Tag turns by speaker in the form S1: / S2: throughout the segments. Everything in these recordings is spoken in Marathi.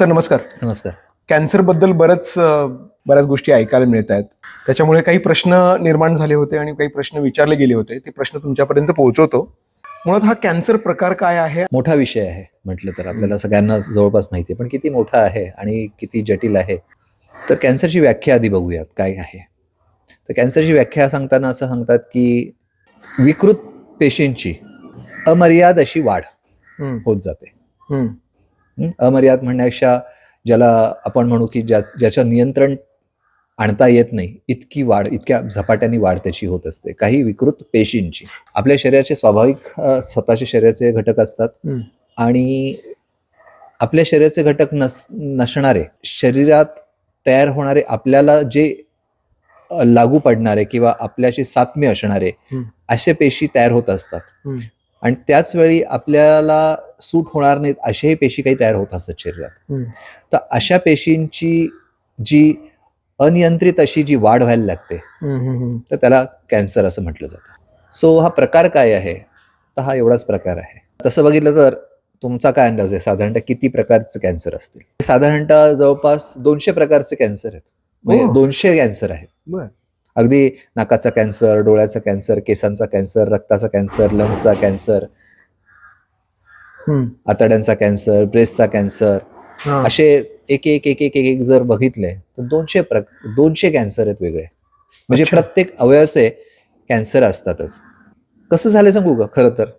S1: सर नमस्कार.
S2: नमस्कार.
S1: कॅन्सरबद्दल बऱ्याच गोष्टी ऐकायला मिळत आहेत. त्याच्यामुळे काही प्रश्न निर्माण झाले होते आणि काही प्रश्न विचारले गेले होते. ते प्रश्न तुमच्यापर्यंत पोहोचवतो. मुळात हा कॅन्सर प्रकार काय आहे?
S2: मोठा विषय आहे म्हटलं तर आपल्याला सगळ्यांना जवळपास माहिती आहे, पण किती मोठा आहे आणि किती जटिल आहे. तर कॅन्सरची व्याख्या आधी बघूयात काय आहे. तर कॅन्सरची व्याख्या सांगताना असं सांगतात की विकृत पेशींची अमर्याद अशी वाढ होत जाते. अमर्याद म्हणण्यापेक्षा ज्याला आपण म्हणू की ज्याचं नियंत्रण आणता येत नाही इतकी वाढ, इतक्या झपाट्याने वाढ त्याची होत असते काही विकृत पेशींची. आपल्या शरीराचे स्वाभाविक स्वतःचे शरीराचे घटक असतात आणि आपल्या शरीराचे घटक नसणारे, शरीरात तयार होणारे, आपल्याला जे लागू पडणारे किंवा आपल्याशी साम्य असणारे असे पेशी तयार होत असतात. आणि त्याच वेळी आपल्याला सूट होणार नाहीत अशाही पेशी काही तयार होत असतात शरीरात. तर अशा पेशींची जी अनियंत्रित अशी जी वाढ व्हायला लागते तर त्याला कॅन्सर असं म्हटलं जातं. सो हा प्रकार काय आहे? तर हा एवढाच प्रकार आहे. तसं बघितलं तर तुमचा काय अंदाज आहे साधारणतः किती प्रकारचे कॅन्सर असतील? साधारणतः जवळपास 200 प्रकारचे कॅन्सर आहेत. म्हणजे 200 कॅन्सर आहेत. अगदी नाकाचा कॅन्सर, डोळ्याचा कॅन्सर, केसांचा कॅन्सर, रक्ताचा कॅन्सर, लंग्सचा कॅन्सर, आतड्यांचा कॅन्सर, ब्रेस्टचा कॅन्सर, असे एक एक एक एक एक जर बघितले तर 200 कॅन्सर आहेत वेगळे. म्हणजे प्रत्येक अवयवाचे कॅन्सर असतातच. कसं झालं सांगू का? खरं तर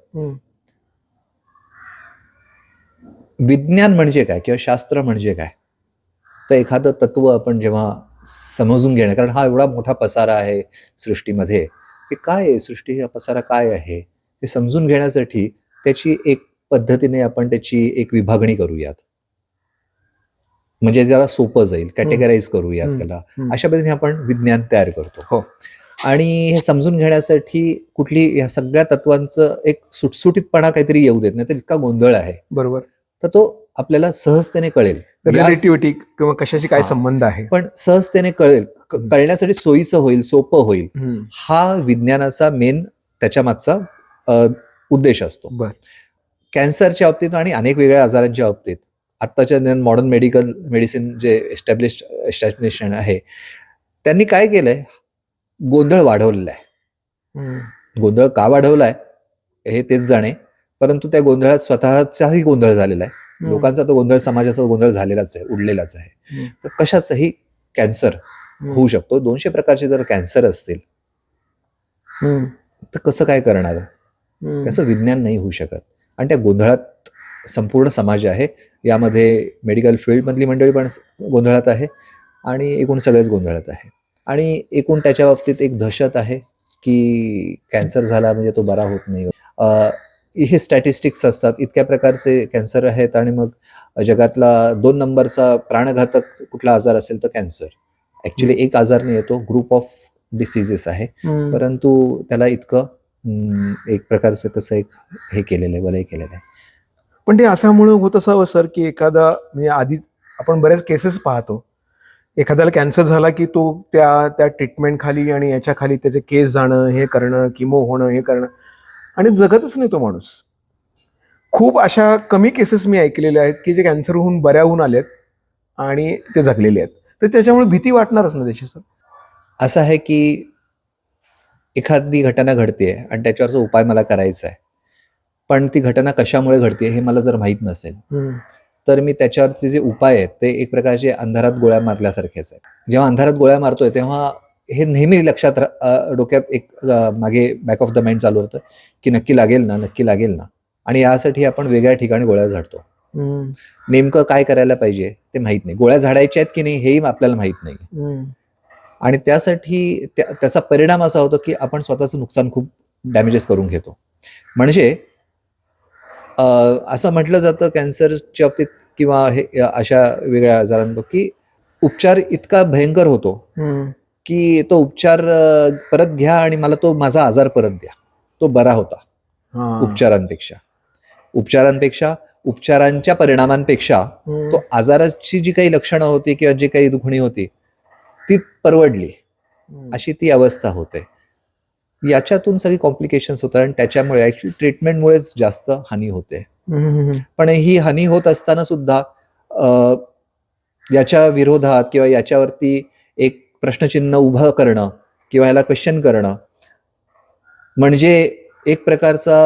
S2: विज्ञान म्हणजे काय किंवा शास्त्र म्हणजे काय, तर एखादं तत्व आपण जेव्हा समजून घेणं, कारण हा एवढा मोठा पसारा आहे सृष्टीमध्ये, की काय आहे सृष्टी, हा पसारा काय आहे हे समजून घेण्यासाठी त्याची एक पद्धतीने आपण त्याची एक विभागणी करूयात, म्हणजे जरा सोपं जाईल, कॅटेगराईज करूयात त्याला. अशा पद्धतीने आपण विज्ञान तयार करतो. आणि हे समजून घेण्यासाठी कुठली या सगळ्या तत्वांचं एक सुटसुटीतपणा काहीतरी येऊ देत नाही, तर इतका गोंधळ आहे.
S1: बरोबर.
S2: तर तो आपल्याला सहजतेने कळेल,
S1: रिलेटिव्हिटी किंवा कशाशी काय संबंध आहे,
S2: पण सहजतेने कळेल, कळण्यासाठी सोयीचं होईल, सोपं होईल. हा विज्ञानाचा मेन त्याच्या मागचा उद्देश असतो. कॅन्सरच्या बाबतीत आणि अनेक वेगळ्या आजारांच्या बाबतीत आत्ताच्या मॉडर्न मेडिसिन जे एस्टॅब्लिश्ड आहे त्यांनी काय केलंय, गोंधळ वाढवलेला आहे. गोंधळ का वाढवलाय हे तेच जाणे, परंतु त्या गोंधळात स्वतःचाही गोंधळ झालेला आहे. लोकांचा तो गोंधळ, समाजाचा गोंधळ झालेलाच आहे, उडलेलाच आहे. तर कशाचंही कॅन्सर होऊ शकतो. 200 प्रकारचे जर कॅन्सर असतील तर कसं काय करणार? त्याचं विज्ञान नाही होऊ शकत. आणि त्या गोंधळात संपूर्ण समाज आहे. यामध्ये मेडिकल फील्ड मधली मंडळी पण गोंधळात आहे आणि एकूण सगळेच गोंधळात आहे. आणि एकूण त्याच्या बाबतीत एक दहशत आहे की कॅन्सर झाला म्हणजे तो बरा होत नाही. हे स्टॅटिस्टिक्स असतात, इतक्या प्रकारचे कॅन्सर आहेत. आणि मग जगातला 2 नंबरचा प्राणघातक कुठला आजार असेल तर कॅन्सर. ऍक्च्युली एक आजार नाही, येतो ग्रुप ऑफ डिसीजेस आहे, परंतु त्याला इतकं एक प्रकारचं तसं एक हे केलेलं आहे, वलय केलेलं आहे.
S1: पण ते अशामुळे होत असावं सर की एखादा, म्हणजे आधी आपण बऱ्याच केसेस पाहतो, एखाद्याला कॅन्सर झाला की तो त्या ट्रीटमेंट खाली आणि याच्या खाली त्याचे केस जाणं, हे करणं, किमो होणं, हे करणं, आणि जगतच नाही तो माणूस. खूप अशा कमी केसेस मी ऐकलेल्या आहेत की जे कॅन्सर होऊन बऱ्या होऊन आलेत आणि ते जगलेले आहेत. तर त्याच्यामुळे भीती वाटणारच ना त्याची सर.
S2: असं आहे की एखादी घटना घडतेय आणि त्याच्यावरचा उपाय मला करायचा आहे, पण ती घटना कशामुळे घडते हे मला जर माहीत नसेल तर मी त्याच्यावरचे जे उपाय आहेत ते एक प्रकारचे अंधारात गोळ्या मारल्यासारखेच आहे. जेव्हा अंधारात गोळ्या मारतोय तेव्हा हे नेहमी लक्षात, डोक्यात एक मागे बॅक ऑफ द माइंड चालू होतं की नक्की लागेल ना, नक्की लागेल ना. आणि यासाठी आपण वेगळ्या ठिकाणी गोळ्या झाडतो. नेमकं काय करायला पाहिजे ते माहित नाही, गोळ्या झाडायच्या आहेत की नाही हेही आपल्याला माहित नाही. आणि त्यासाठी त्याचा परिणाम असा होतो की आपण स्वतःचं नुकसान खूप डॅमेजेस करून घेतो. म्हणजे असं म्हटलं जातं कॅन्सरच्या बाबतीत किंवा हे अशा वेगळ्या आजारांबाबतीत की उपचार इतका भयंकर होतो की तो उपचार परत घ्या आणि मला तो माझा आजार परत द्या, तो बरा होता. उपचारांच्या परिणामांपेक्षा तो आजाराची जी काही लक्षणं होती किंवा जी काही दुखणी होती ती परवडली, अशी ती अवस्था होते. याच्यातून सगळी कॉम्प्लिकेशन्स होतात आणि त्याच्यामुळे ऍक्च्युली ट्रीटमेंटमुळेच जास्त हानी होते. पण ही हानी होत असताना सुद्धा याच्या विरोधात किंवा याच्यावरती एक प्रश्नचिन्ह उभं करणं किंवा ह्याला क्वेश्चन करणं म्हणजे एक प्रकारचा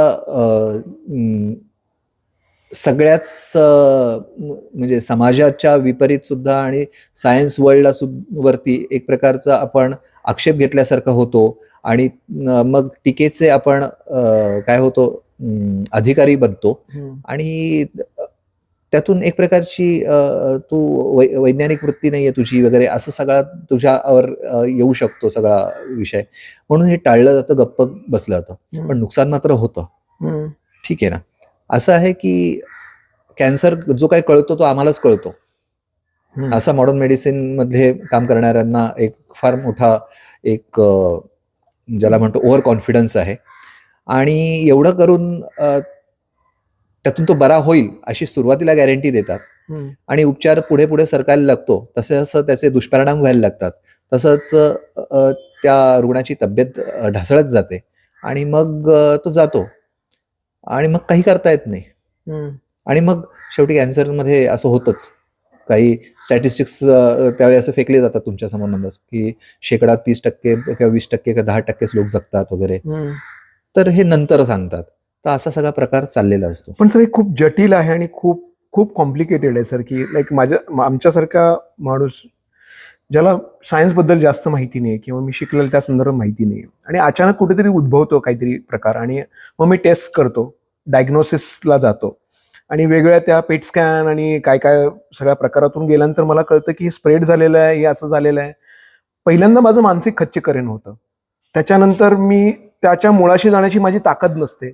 S2: सगळ्याच म्हणजे समाजाच्या विपरीत सुद्धा आणि सायन्स वर्ल्डला वरती एक प्रकारचा आपण आक्षेप घेतल्यासारखं होतो आणि मग टीकेचे आपण काय होतो अधिकारी बनतो आणि त्यातून एक प्रकारची तू वैज्ञानिक वृत्ती नाहीये तुझी वगैरे असं सगळा तुझ्यावर येऊ शकतो सगळा विषय, म्हणून हे टाळलं जातं, गप्प बसलं जातं. पण नुकसान मात्र होतं. ठीक आहे ना. असं आहे की कॅन्सर जो काही कळतो तो आम्हालाच कळतो, असा मॉडर्न मेडिसिन मध्ये काम करणाऱ्यांना एक फार मोठा एक ज्याला म्हणतो ओव्हर कॉन्फिडन्स आहे. आणि एवढं करून त्यातून तो बरा होईल अशी सुरुवातीला गॅरंटी देतात आणि उपचार पुढे पुढे सरकायला लागतो तसे असं त्याचे दुष्परिणाम व्हायला लागतात. तसंच त्या रुग्णाची तब्येत ढासळत जाते आणि मग तो जातो आणि मग काही करता येत नाही. आणि मग शेवटी कॅन्सरमध्ये असं होतच. काही स्टॅटिस्टिक्स त्यावेळी असं फेकले जातात तुमच्या समोर नंबर की 30% किंवा 20% किंवा 10%च लोक जगतात वगैरे. तर हे नंतर सांगतात. तर असा सगळा प्रकार चाललेला असतो.
S1: पण सर हे खूप जटिल आहे आणि खूप खूप कॉम्प्लिकेटेड आहे सर, की लाईक आमच्यासारखा माणूस ज्याला सायन्स बद्दल जास्त माहिती नाही किंवा मी शिकलेलं त्या संदर्भात माहिती नाही आणि अचानक कुठेतरी उद्भवतो काहीतरी प्रकार आणि मग मी टेस्ट करतो, डायग्नोसिसला जातो आणि वेगवेगळ्या त्या पेट स्कॅन आणि काय काय सगळ्या प्रकारातून गेल्यानंतर मला कळतं की स्प्रेड झालेलं आहे, हे असं झालेलं आहे. पहिल्यांदा माझं मानसिक खच्चीकरण होतं. त्याच्यानंतर मी त्याच्या मुळाशी जाण्याची माझी ताकद नसते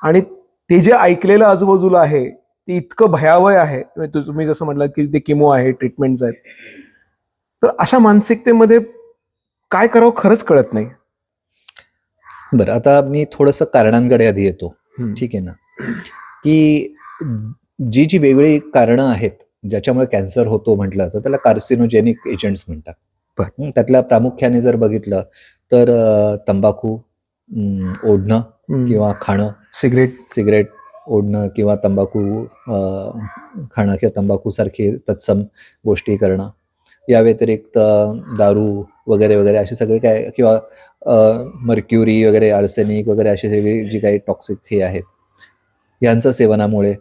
S1: आणि ते जे ऐकलेलं आजूबाजूला आहे ते इतकं भयावह आहे. तुम्ही जसं म्हटलं की ते किमो आहे, ट्रीटमेंट्स आहेत. तर अशा मानसिकतेमध्ये काय करावं खरंच कळत नाही.
S2: बरं, आता मी थोडंसं कारणांकडे आधी येतो. ठीक आहे ना. की जी वेगळी कारणं आहेत ज्याच्यामुळे कॅन्सर होतो म्हटलं तर त्याला कार्सिनोजेनिक एजंट्स म्हणतात. त्यातल्या प्रामुख्याने जर बघितलं तर तंबाखू ओढणं किंवा खाणं, सिगरेट ओढणं किंवा तंबाखू खाणं किंवा तंबाखू सारखे तत्सम गोष्टी करणं, या व्यतिरिक्त दारू वगैरे वगैरे असे सगळे काय किंवा मर्क्युरी वगैरे, आर्सेनिक वगैरे अशी सगळी जी काही टॉक्सिक हे आहेत यांचं सेवनामुळे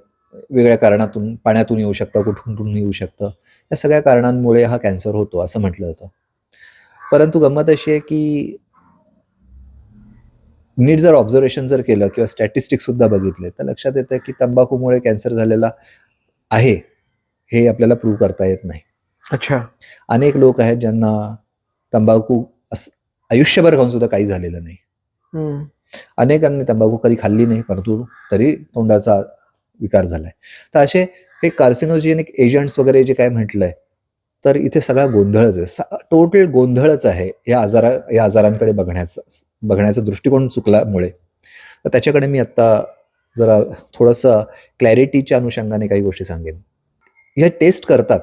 S2: वेगळ्या कारणातून, पाण्यातून येऊ शकतं, कुठून येऊ शकतं, या सगळ्या कारणांमुळे हा कॅन्सर होतो असं म्हटलं जातं. परंतु गंमत अशी आहे की नीट जर ऑब्झर्वेशन जर केलं किंवा स्टॅटिस्टिक्स सुद्धा बघितले तर लक्षात येतं की तंबाखूमुळे कॅन्सर झालेला आहे हे आपल्याला प्रूव्ह करता येत नाही.
S1: अच्छा.
S2: अनेक लोक आहेत ज्यांना तंबाखू आयुष्यभर खाऊन सुद्धा काही झालेलं नाही. अनेकांनी तंबाखू कधी खाल्ली नाही परंतु तरी तोंडाचा विकार झालाय. तर असे हे कार्सिनोजेनिक एजंट्स वगैरे जे काय म्हटलंय तर इथे सगळा गोंधळच आहे, टोटल गोंधळच आहे या आजारांकडे बघण्याचा दृष्टिकोन चुकल्यामुळे. तर त्याच्याकडे मी आता जरा थोडंसं क्लॅरिटीच्या अनुषंगाने काही गोष्टी सांगेन. हे टेस्ट करतात,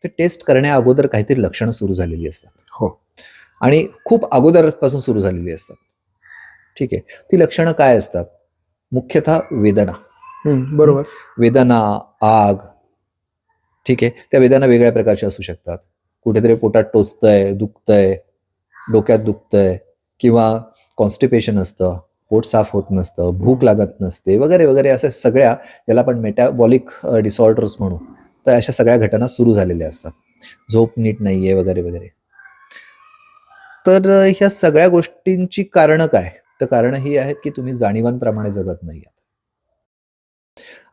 S2: ते टेस्ट करण्या अगोदर काहीतरी लक्षणं सुरू झालेली असतात.
S1: हो. आणि
S2: खूप अगोदरपासून सुरू झालेली असतात. ठीक आहे. ती लक्षणं काय असतात? मुख्यतः वेदना.
S1: बरोबर.
S2: वेदना, आग. ठीक आहे. त्या वेदना वेगळ्या प्रकारच्या असू शकतात. कुठेतरी पोटात टोचतंय, दुखतंय, डोक्यात दुखतंय किंवा कॉन्स्टिपेशन असतं, पोट साफ होत नसतं, भूक लागत नसते वगैरे वगैरे, अशा सगळ्या ज्याला आपण मेटाबॉलिक डिसऑर्डर्स म्हणू, तर अशा सगळ्या घटना सुरू झालेल्या असतात. झोप नीट नाहीये वगैरे वगैरे. तर ह्या सगळ्या गोष्टींची कारणं काय? तर कारणं ही आहेत की तुम्ही जाणीवांप्रमाणे जगत नाही आहात.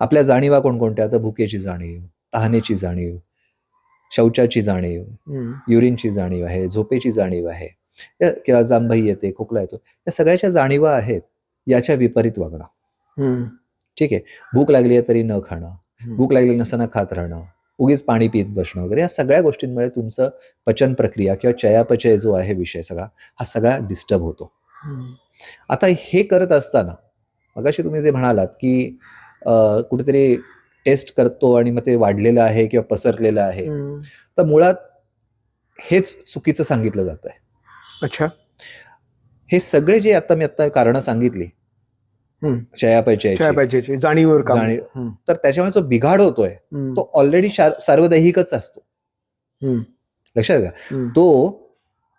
S2: आपल्या जाणीवा कोणकोणत्या? तर भुकेची जाणीव, तहानेची जाणीव, शौचाची जाणीव, युरिनची जाणीव आहे, झोपेची जाणीव आहे किंवा जांभई येते, खोकला येतो, या सगळ्याच्या जाणीवा आहेत. याच्या विपरीत वागणं. ठीक आहे. भूक लागली आहे तरी न खाणं, भूक लागली नसताना खात राहणं, उगीच पाणी पित बसणं वगैरे, या सगळ्या गोष्टींमुळे तुमचं पचन प्रक्रिया किंवा चयापचय जो आहे विषय सगळा, हा सगळा डिस्टर्ब होतो. आता हे करत असताना मगाशी तुम्ही जे म्हणालात की कुठेतरी टेस्ट करतो आणि मग ते वाढलेलं आहे किंवा पसरलेलं आहे, तर मुळात हेच चुकीचं सांगितलं जात आहे.
S1: अच्छा. हे
S2: सगळे जे मी आता कारणं सांगितली
S1: चयापचयाची जाणीव,
S2: तर त्याच्यामुळे जो बिघाड होतोय तो ऑलरेडी सार्वदैहिकच असतो.
S1: हम्म.
S2: लक्षात का?
S1: हम्म.
S2: तो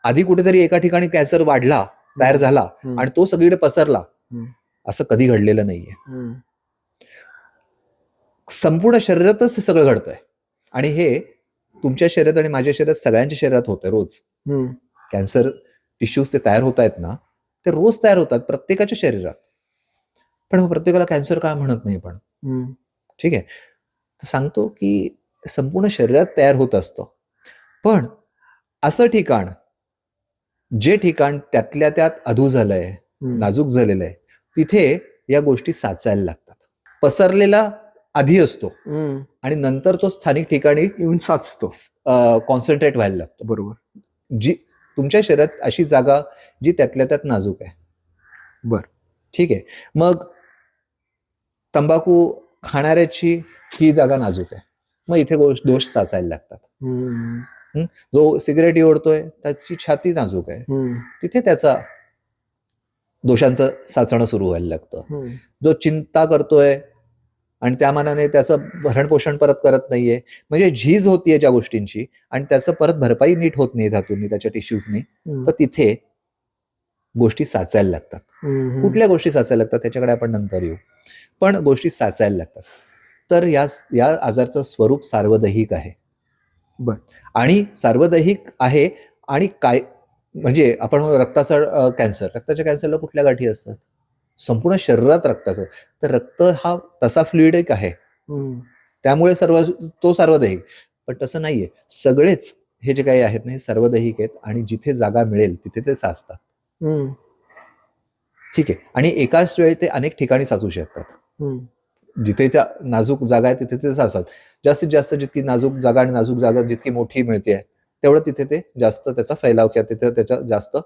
S2: आधी कुठेतरी एका ठिकाणी कॅन्सर वाढला, तयार झाला
S1: हम्म.
S2: आणि तो सगळीकडे पसरला,
S1: हम्म.
S2: असं कधी घडलेलं नाहीये.
S1: हम्म.
S2: संपूर्ण शरीरातच हे सगळं घडतंय आणि हे तुमच्या शरीरात आणि माझ्या शरीरात, सगळ्यांच्या शरीरात होतंय रोज.
S1: हम्म.
S2: कॅन्सर टिश्यूज ते तयार होत आहेत ना, ते रोज तयार होतात प्रत्येकाच्या शरीरात. पण मग प्रत्येकाला कॅन्सर काय म्हणत नाही पण.
S1: हम्म.
S2: ठीक आहे, तर सांगतो की संपूर्ण शरीरात तयार होत असतं. पण असं ठिकाण, जे ठिकाण त्यातल्या त्यात अधू झालंय,
S1: हम्म.
S2: नाजूक झालेलं आहे, तिथे या गोष्टी साचायला लागतात. पसरलेला आधी असतो
S1: हम्म.
S2: आणि नंतर तो स्थानिक ठिकाणी
S1: येऊन साचतो.
S2: कॉन्सन्ट्रेट व्हायला लागतो.
S1: बरोबर.
S2: जी तुमच्या शरीरात अशी जागा जी त्यातल्या त्यात नाजूक आहे.
S1: बर.
S2: ठीक आहे, मग तंबाखू खाणाऱ्याची ही जागा नाजूक आहे, मग इथे दोष साचायला लागतात.
S1: हम्म.
S2: जो सिगरेट ओढतोय त्याची छाती नाजूक आहे,
S1: हम्म.
S2: तिथे त्याचा दोषांचं साचणं सुरू व्हायला लागतं.
S1: हम्म.
S2: जो चिंता करतोय आणि त्या मानाने त्याचं भरणपोषण परत करत नाहीये, म्हणजे झीज होतीये ज्या गोष्टींची आणि त्याचं परत भरपाई नीट होत नाही धातूंनी, त्याच्या टिश्यूजनी, तर तिथे गोष्टी साचायला लागतात.
S1: हम्म.
S2: कुठल्या गोष्टी साचायला लागतात त्याच्याकडे आपण नंतर येऊ, पण गोष्टी साचायला लागतात. तर या आजारचं स्वरूप सार्वदैहिक आहे.
S1: बर.
S2: आणि सार्वदैहिक आहे. आणि काय म्हणजे आपण रक्ताचा कॅन्सर, रक्ताच्या कॅन्सरला कुठल्या गाठी असतात? संपूर्ण शरीरात रक्ताचं. तर रक्त हा तसा फ्लुइडिक आहे,
S1: हम्म.
S2: त्यामुळे तो सार्वदैहिक. पण तसं नाहीये, सगळेच हे जे काही आहेत ना हे सार्वदैहिक आहेत आणि जिथे जागा मिळेल तिथे ते साचतात.
S1: हम्म.
S2: ठीक आहे, आणि एकाच वेळी ते अनेक ठिकाणी साचू शकतात.
S1: हम्म.
S2: जिथे त्या नाजूक जागा आहे तिथे ते साचतात. जास्तीत जास्त जितकी नाजूक जागा आणि नाजूक जागा जितकी मोठी मिळते तेवढं तिथे ते जास्त त्याचा फैलाव किंवा तिथे त्याच्या जास्त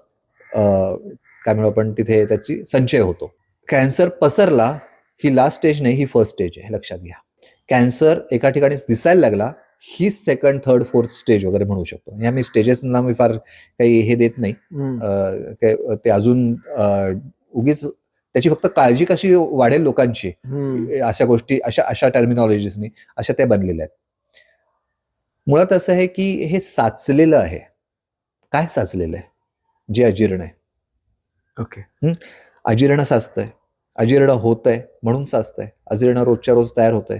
S2: काय म्हणू आपण, तिथे त्याची संचय होतो. कॅन्सर पसरला ही लास्ट स्टेज नाही, ही फर्स्ट स्टेज आहे, लक्षात घ्या. कॅन्सर एका ठिकाणी दिसायला लागला ही सेकंड, थर्ड, फोर्थ स्टेज वगैरे म्हणू शकतो. या मी स्टेजेसना मी फार काही हे देत नाही. ते अजून उगीच त्याची फक्त काळजी कशी वाढेल लोकांची, अशा गोष्टी, अशा टर्मिनॉलॉजीजनी अशा त्या बनलेल्या आहेत. मुळात असं आहे की हे साचलेलं आहे. काय साचलेलं आहे? जे अजीर्ण आहे.
S1: ओके.
S2: अजीर्ण साचतंय, अजीर्ण होतंय म्हणून साचतंय, अजीर्ण रोजच्या रोज तयार होतंय,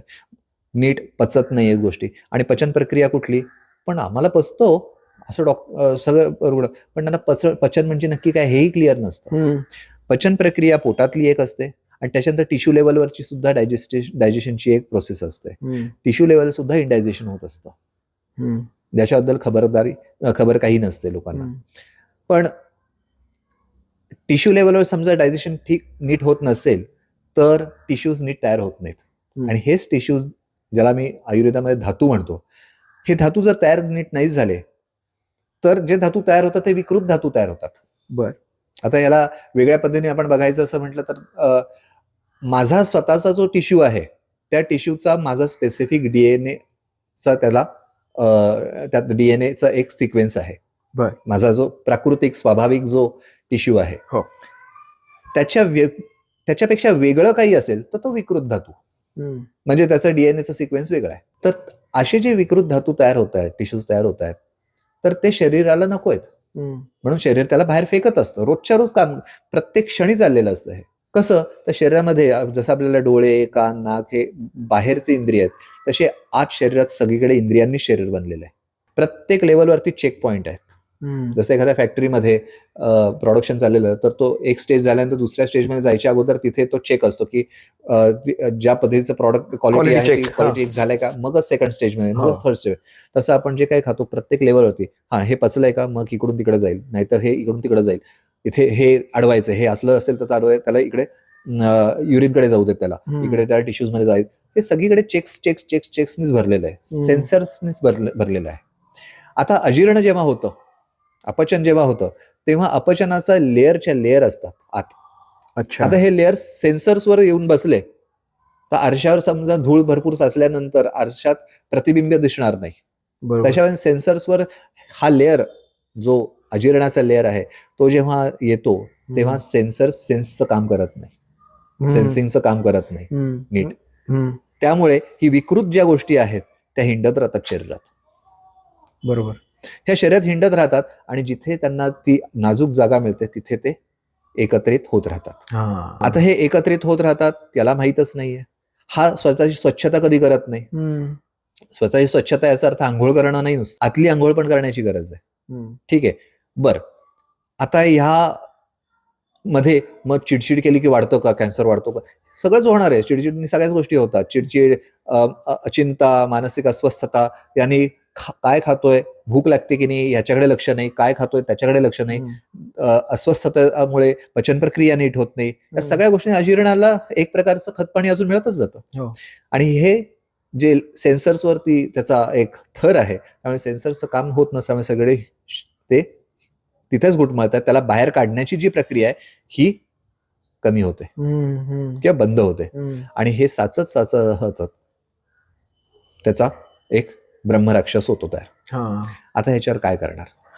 S2: नीट पचत नाहीये गोष्टी. आणि पचन प्रक्रिया कुठली? पण आम्हाला पचतो असं सगळं बरोबर, पण त्यांना पचन म्हणजे नक्की काय हेही क्लिअर नसतं. पचन प्रक्रिया पोटातली एक असते आणि त्याच्यानंतर टिश्यू लेवलवरची सुद्धा डायजेशनची एक प्रोसेस असते. टिश्यू लेवल सुद्धा इंडायजेशन होत असतं, ज्याच्याबद्दल खबर काही नसते लोकांना. पण टिश्यू लेवलवर समजा डायजेशन नीट होत नसेल तर टिश्यूज नीट तयार होत नाहीत. आणि हेच टिश्यूज, ज्याला मी आयुर्वेदामध्ये धातू म्हणतो, हे धातू जर तयार नीट नाही झाले तर जे धातू तयार होतात ते विकृत धातू तयार होतात.
S1: बर.
S2: आता याला वेगळ्या पद्धतीने आपण बघायचं असं म्हटलं तर माझा स्वतःचा जो टिश्यू आहे त्या टिश्यूचा माझा स्पेसिफिक डीएनएचा त्यात डीएनएचा एक सिक्वेन्स आहे.
S1: बर.
S2: माझा जो प्राकृतिक स्वाभाविक जो टिश्यू आहे त्याच्यापेक्षा वेगळं काही असेल तर तो विकृत धातू, म्हणजे त्याचा डीएनएचा सिक्वेन्स वेगळा आहे. तर असे जे विकृत धातू तयार होत आहेत, टिश्यूज तयार होत आहेत, तर ते शरीराला नको आहेत. म्हणून शरीर त्याला बाहेर फेकत असतं. रोजच्या रोज काम प्रत्येक क्षणी चाललेलं असतं. हे कसं, तर शरीरामध्ये जसं आपल्याला डोळे, कान, नाक हे बाहेरचे इंद्रिय आहेत, तसे आत शरीरात सगळीकडे इंद्रियांनी शरीर बनलेलं आहे. प्रत्येक लेवलवरती चेक पॉइंट आहेत. जसं एखाद्या फॅक्टरीमध्ये प्रोडक्शन चाललेलं तर तो एक स्टेज झाल्यानंतर दुसऱ्या स्टेजमध्ये जायच्या अगोदर तिथे तो चेक असतो की ज्या पद्धतीचं प्रॉडक्ट क्वालिटी आहे ती क्वालिटी झालाय का, मगच सेकंड स्टेजमध्ये, मगच थर्ड स्टेज. तसं आपण जे काही खातो प्रत्येक लेवलवरती, हे पचलंय का, मग इकडून तिकडे जाईल, नाहीतर हे इकडून तिकडे जाईल, इथे हे अडवायचं, हे असलं असेल तर अडवाय, त्याला इकडे युरिनकडे जाऊ देत, त्याला इकडे त्या टिश्यूज मध्ये जाईल. हे सगळीकडे चेक्सनीच भरलेलं आहे, सेन्सर्सनीच भरलेलं आहे. आता अजीर्ण जेव्हा होतं, अपचन जेव्हा होतं, तेव्हा अपचनाचा लेअरच्या लेअर असतात आत.
S1: अच्छा.
S2: आता हे लेअर सेन्सर्सवर येऊन बसले तर आरशावर समजा धूळ भरपूर साचल्यानंतर आरशात प्रतिबिंब दिसणार नाही. त्याच्यामुळे सेन्सर्सवर हा लेअर, जो अजीर्णाचा लेअर आहे, तो जेव्हा येतो तेव्हा सेन्सचं काम करत नाही, सेन्सिंगचं काम करत नाही नीट. त्यामुळे ही विकृत ज्या गोष्टी आहेत त्या हिंडत राहतात शरीरात.
S1: बरोबर.
S2: ह्या शरीरात हिंडत राहतात आणि जिथे त्यांना ती नाजूक जागा मिळते तिथे ते एकत्रित होत राहतात.
S1: हा.
S2: आता हे एकत्रित होत राहतात त्याला माहीतच नाहीये. हा स्वतःची स्वच्छता कधी करत नाही.
S1: हम्म.
S2: स्वतःची स्वच्छता याचा अर्थ आंघोळ करणं नाही, नुसतं आतली आंघोळ पण करण्याची गरज आहे.
S1: हम्म.
S2: ठीक आहे, बरं. आता ह्या मध्ये मग चिडचिड केली की वाढतो का कॅन्सर, वाढतो का? सगळंच होणार आहे. चिडचिडनी सगळ्याच गोष्टी होतात. चिडचिड, अचिंता, मानसिक अस्वस्थता, यांनी काय खातोय, भूक लागते की नाही ह्याच्याकडे लक्ष नाही, काय खातोय त्याच्याकडे लक्ष नाही, अस्वस्थतेमुळे पचन प्रक्रिया नीट होत नाही. या सगळ्या गोष्टी अजीर्णाला एक प्रकारचं खतपाणी अजून मिळतच जातं.
S1: हो.
S2: आणि हे जे सेन्सर्सवरती त्याचा एक थर आहे, त्यामुळे सेन्सर्सचं काम होत नसल्यामुळे सगळे ते तिथेच घुटमळतात. त्याला बाहेर काढण्याची जी प्रक्रिया आहे ही कमी होते किंवा बंद होते. आणि हे साचत त्याचा एक ब्रह्मराक्षस होतो तयार. आता ह्याच्यावर काय करणार?